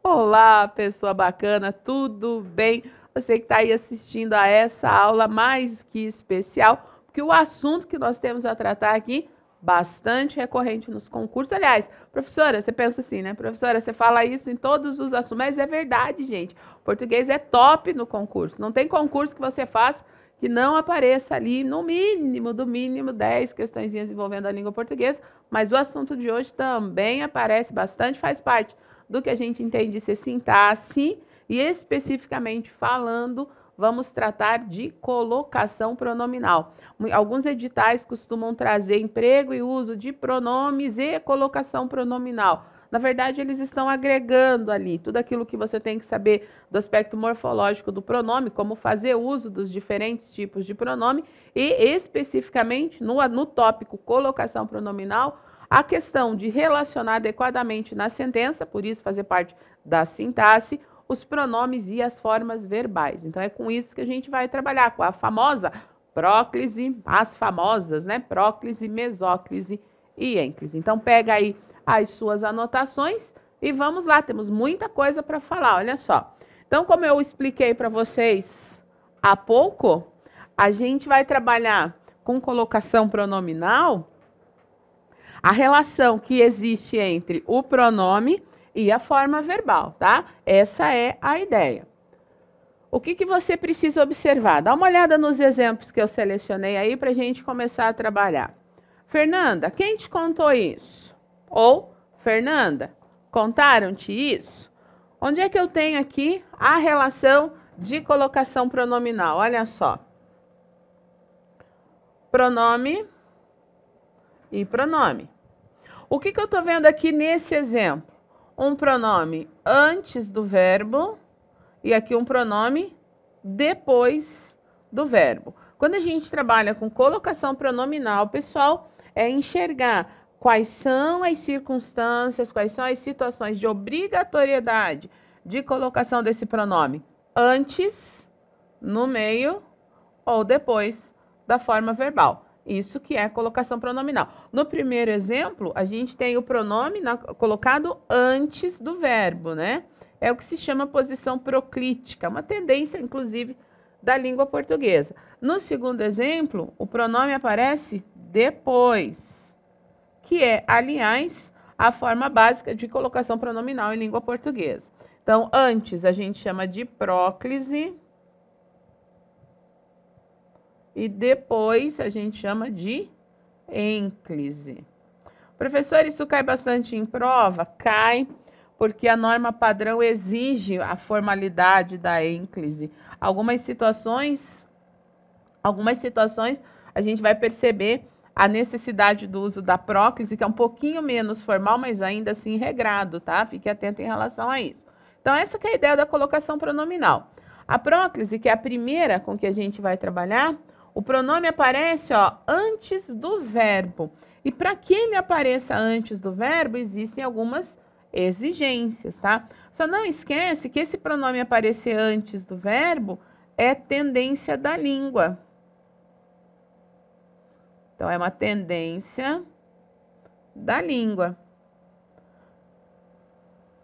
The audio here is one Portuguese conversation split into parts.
Olá, pessoa bacana, tudo bem? Você que está aí assistindo a essa aula mais que especial, porque o assunto que nós temos a tratar aqui, bastante recorrente nos concursos. Aliás, professora, você pensa assim, né? Professora, você fala isso em todos os assuntos, mas é verdade, gente. Português é top no concurso. Não tem concurso que você faça que não apareça ali, no mínimo, do mínimo, 10 questõezinhas envolvendo a língua portuguesa, mas o assunto de hoje também aparece bastante, faz parte do que a gente entende de ser sintaxe e especificamente falando, vamos tratar de colocação pronominal. Alguns editais costumam trazer emprego e uso de pronomes e colocação pronominal. Na verdade, eles estão agregando ali tudo aquilo que você tem que saber do aspecto morfológico do pronome, como fazer uso dos diferentes tipos de pronome e especificamente no tópico colocação pronominal, a questão de relacionar adequadamente na sentença, por isso fazer parte da sintaxe, os pronomes e as formas verbais. Então é com isso que a gente vai trabalhar, com a famosa próclise, as famosas, né? Próclise, mesóclise e ênclise. Então pega aí as suas anotações e vamos lá, temos muita coisa para falar, olha só. Então, como eu expliquei para vocês há pouco, a gente vai trabalhar com colocação pronominal, a relação que existe entre o pronome e a forma verbal, tá? Essa é a ideia. O que você precisa observar? Dá uma olhada nos exemplos que eu selecionei aí para a gente começar a trabalhar. Fernanda, quem te contou isso? Ou, Fernanda, contaram-te isso? Onde é que eu tenho aqui a relação de colocação pronominal? Olha só. Pronome e pronome. O que eu estou vendo aqui nesse exemplo? Um pronome antes do verbo e aqui um pronome depois do verbo. Quando a gente trabalha com colocação pronominal, pessoal, é enxergar quais são as circunstâncias, quais são as situações de obrigatoriedade de colocação desse pronome antes, no meio ou depois da forma verbal. Isso que é colocação pronominal. No primeiro exemplo, a gente tem o pronome colocado antes do verbo, né? É o que se chama posição proclítica, uma tendência, inclusive, da língua portuguesa. No segundo exemplo, o pronome aparece depois, que é, aliás, a forma básica de colocação pronominal em língua portuguesa. Então, antes a gente chama de próclise e depois a gente chama de ênclise. Professor, isso cai bastante em prova? Cai, porque a norma padrão exige a formalidade da ênclise. Algumas situações a gente vai perceber a necessidade do uso da próclise, que é um pouquinho menos formal, mas ainda assim regrado, tá? Fique atento em relação a isso. Então, essa que é a ideia da colocação pronominal. A próclise, que é a primeira com que a gente vai trabalhar, o pronome aparece, ó, antes do verbo. E para que ele apareça antes do verbo, existem algumas exigências, tá? Só não esquece que esse pronome aparecer antes do verbo é tendência da língua. Então, é uma tendência da língua.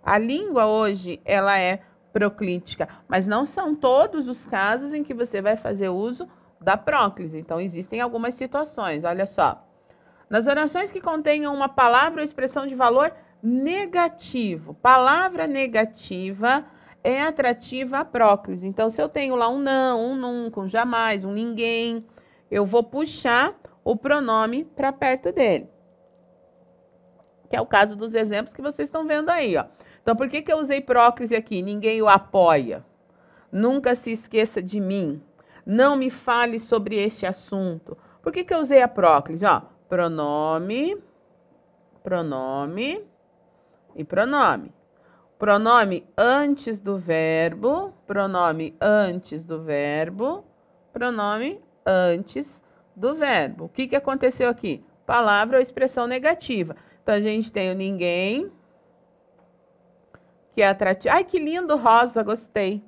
A língua hoje, ela é proclítica, mas não são todos os casos em que você vai fazer uso da próclise. Então, existem algumas situações, olha só. Nas orações que contenham uma palavra ou expressão de valor negativo, palavra negativa é atrativa à próclise. Então, se eu tenho lá um não, um nunca, um jamais, um ninguém, eu vou puxar o pronome para perto dele. Que é o caso dos exemplos que vocês estão vendo aí, ó. Então, por que eu usei próclise aqui? Ninguém o apoia. Nunca se esqueça de mim. Não me fale sobre este assunto. Por que eu usei a próclise? Ó, pronome, pronome e pronome. Pronome antes do verbo, pronome antes do verbo, pronome antes do verbo. O que aconteceu aqui? Palavra ou expressão negativa. Então, a gente tem o ninguém, que é atrativo. Ai, que lindo, rosa, gostei.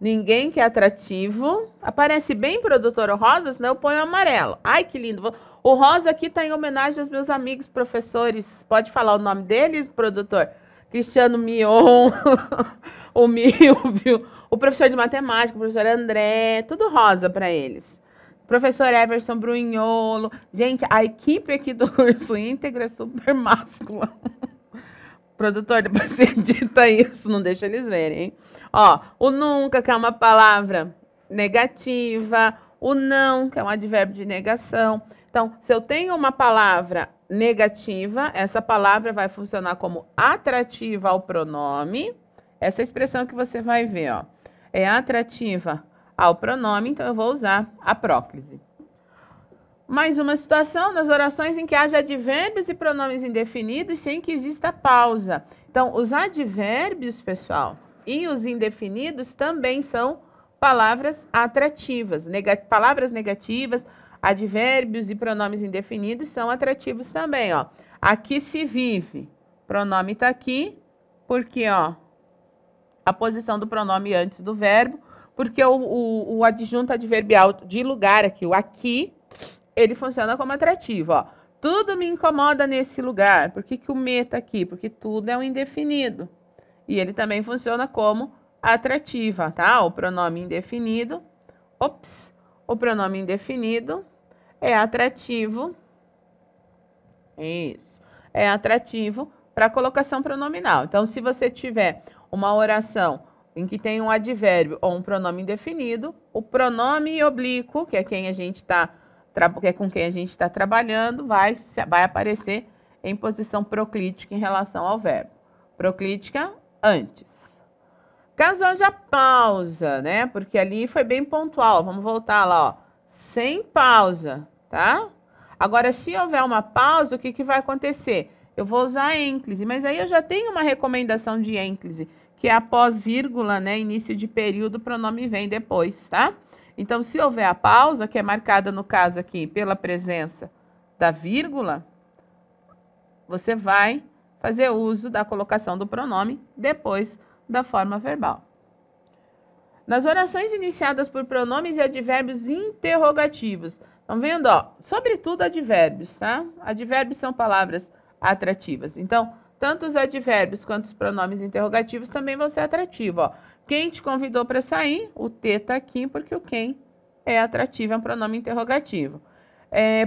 Ninguém que é atrativo. Aparece bem, produtor, o rosa, senão eu ponho o amarelo. Ai, que lindo. O rosa aqui está em homenagem aos meus amigos professores. Pode falar o nome deles, produtor? Cristiano Mion, o Milvio, o professor de matemática, o professor André, tudo rosa para eles. Professor Everson Brunholo. Gente, a equipe aqui do curso íntegra é super máscula. Produtor, depois você edita isso, não deixa eles verem, hein? Ó, o nunca, que é uma palavra negativa, o não, que é um advérbio de negação. Então, se eu tenho uma palavra negativa, essa palavra vai funcionar como atrativa ao pronome. Essa expressão que você vai ver, ó, é atrativa ao pronome, então eu vou usar a próclise. Mais uma situação nas orações em que haja advérbios e pronomes indefinidos sem que exista pausa. Então, os advérbios, pessoal, e os indefinidos também são palavras atrativas. Palavras negativas, advérbios e pronomes indefinidos são atrativos também, ó. Aqui se vive. Pronome está aqui, porque, ó, a posição do pronome antes do verbo, porque o adjunto adverbial de lugar aqui, o aqui, ele funciona como atrativo, ó. Tudo me incomoda nesse lugar. Por que o me está aqui? Porque tudo é um indefinido. E ele também funciona como atrativa, tá? O pronome indefinido, o pronome indefinido é atrativo. Isso. É atrativo para colocação pronominal. Então, se você tiver uma oração em que tem um advérbio ou um pronome indefinido, o pronome oblíquo, que é quem a gente está com quem a gente está trabalhando, vai aparecer em posição proclítica em relação ao verbo. Proclítica antes. Caso haja pausa, né? Porque ali foi bem pontual. Vamos voltar lá, ó. Sem pausa, tá? Agora, se houver uma pausa, o que vai acontecer? Eu vou usar ênclise, mas aí eu já tenho uma recomendação de ênclise, que é após vírgula, né? Início de período, o pronome vem depois, tá? Então, se houver a pausa, que é marcada no caso aqui pela presença da vírgula, você vai fazer uso da colocação do pronome depois da forma verbal. Nas orações iniciadas por pronomes e advérbios interrogativos, estão vendo, ó? Sobretudo advérbios, tá? Advérbios são palavras atrativas. Então, tanto os advérbios quanto os pronomes interrogativos também vão ser atrativos, ó. Quem te convidou para sair? O T está aqui porque o quem é atrativo, é um pronome interrogativo.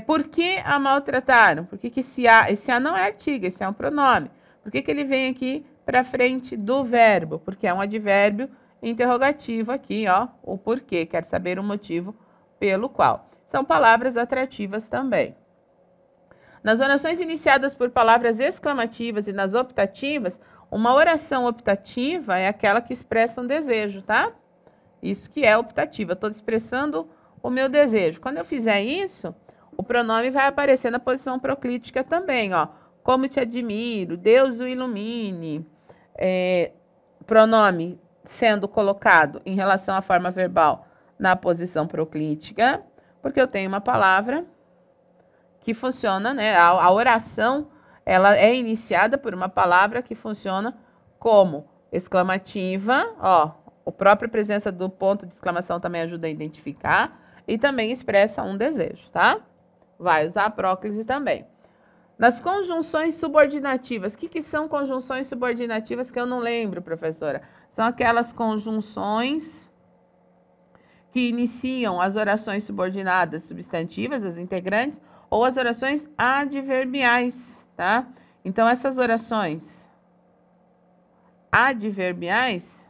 Por que a maltrataram? Por que esse a não é artigo, esse é um pronome? Por que ele vem aqui para frente do verbo? Porque é um advérbio interrogativo aqui, ó, o porquê, quer saber o motivo pelo qual. São palavras atrativas também. Nas orações iniciadas por palavras exclamativas e nas optativas, uma oração optativa é aquela que expressa um desejo, tá? Isso que é optativa. Estou expressando o meu desejo. Quando eu fizer isso, o pronome vai aparecer na posição proclítica também, ó. Como te admiro, Deus o ilumine. Pronome sendo colocado em relação à forma verbal na posição proclítica, porque eu tenho uma palavra que funciona, né? A oração, ela é iniciada por uma palavra que funciona como exclamativa, ó, a própria presença do ponto de exclamação também ajuda a identificar e também expressa um desejo, tá? Vai usar a próclise também. Nas conjunções subordinativas, o que são conjunções subordinativas que eu não lembro, professora? São aquelas conjunções que iniciam as orações subordinadas substantivas, as integrantes, ou as orações adverbiais, tá? Então, essas orações adverbiais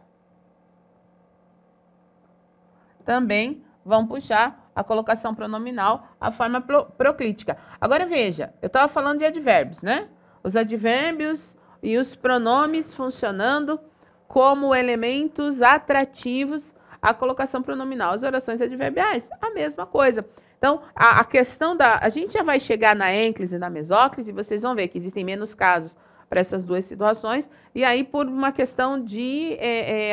também vão puxar a colocação pronominal, a forma proclítica. Agora, veja, eu estava falando de advérbios, né? Os advérbios e os pronomes funcionando como elementos atrativos à colocação pronominal. As orações adverbiais, a mesma coisa. Então, a questão a gente já vai chegar na ênclise e na mesóclise, e vocês vão ver que existem menos casos para essas duas situações, e aí por uma questão de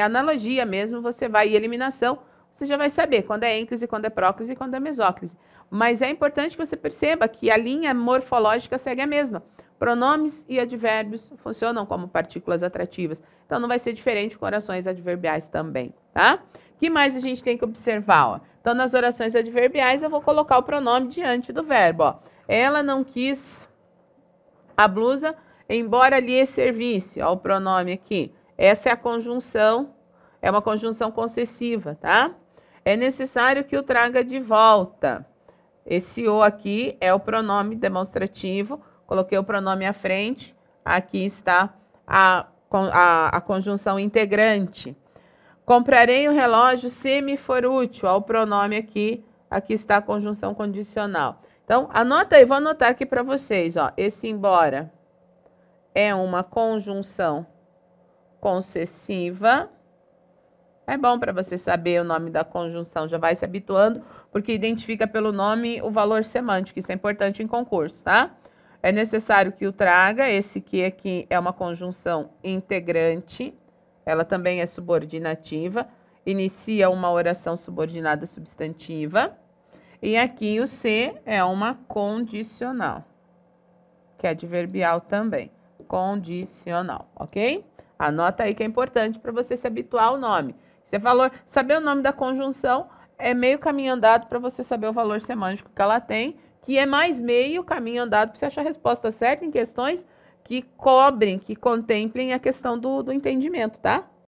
analogia mesmo, você vai, e eliminação, você já vai saber quando é ênclise, quando é próclise e quando é mesóclise. Mas é importante que você perceba que a linha morfológica segue a mesma. Pronomes e advérbios funcionam como partículas atrativas. Então, não vai ser diferente com orações adverbiais também, tá? O que mais a gente tem que observar, ó? Então, nas orações adverbiais, eu vou colocar o pronome diante do verbo, ó. Ela não quis a blusa, embora lhe servisse, ó, o pronome aqui. Essa é a conjunção, é uma conjunção concessiva, tá? É necessário que o traga de volta. Esse o aqui é o pronome demonstrativo, coloquei o pronome à frente, aqui está a conjunção integrante. Comprarei um relógio se me for útil, ó, o pronome aqui está a conjunção condicional. Então, anota aí, vou anotar aqui para vocês, ó, esse embora é uma conjunção concessiva. É bom para você saber o nome da conjunção, já vai se habituando, porque identifica pelo nome o valor semântico, isso é importante em concurso, tá? É necessário que o traga, esse que aqui é uma conjunção integrante, ela também é subordinativa, inicia uma oração subordinada substantiva, e aqui o se é uma condicional, que é adverbial também, condicional, ok? Anota aí que é importante para você se habituar ao nome. Você falou, saber o nome da conjunção é meio caminho andado para você saber o valor semântico que ela tem, que é mais meio caminho andado para você achar a resposta certa em questões que cobrem, que contemplem a questão do entendimento, tá?